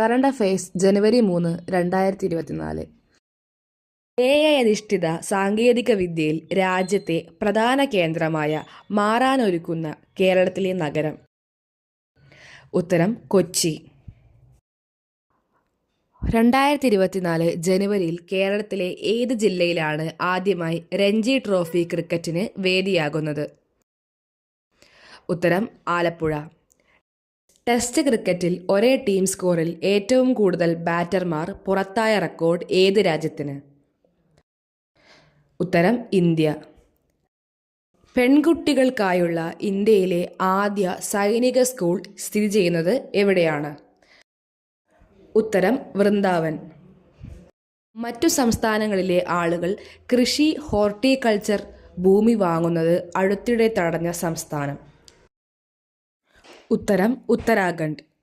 Current affairs ജനുവരി 3, 2024. AI അധിഷ്ഠിത സാങ്കേതിക വിദ്യയിൽ രാജ്യത്തെ പ്രധാന കേന്ദ്രമായ മാറാനൊരുക്കുന്ന കേരളത്തിലെ നഗരം. ഉത്തരം കൊച്ചി. 2024 ജനുവരിയിൽ കേരളത്തിലെ ഏത് ജില്ലയിലാണ് ആദ്യമായി രഞ്ജി ട്രോഫി ക്രിക്കറ്റിന് വേദിയാകുന്നത്? ഉത്തരം ആലപ്പുഴ. ടെസ്റ്റ് ക്രിക്കറ്റിൽ ഒരേ ടീം സ്കോറിൽ ഏറ്റവും കൂടുതൽ ബാറ്റർമാർ പുറത്തായ റെക്കോർഡ് ഏത് രാജ്യത്തിന്? ഉത്തരം ഇന്ത്യ. പെൺകുട്ടികൾക്കായുള്ള ഇന്ത്യയിലെ ആദ്യ സൈനിക സ്കൂൾ സ്ഥിതി ചെയ്യുന്നത് എവിടെയാണ്? ഉത്തരം വൃന്ദാവൻ. മറ്റു സംസ്ഥാനങ്ങളിലെ ആളുകൾ കൃഷി ഹോർട്ടികൾച്ചർ ഭൂമി വാങ്ങുന്നത് അടുത്തിടെ തടഞ്ഞ സംസ്ഥാനം? ഉത്തരം ഉത്തരാഖണ്ഡ്.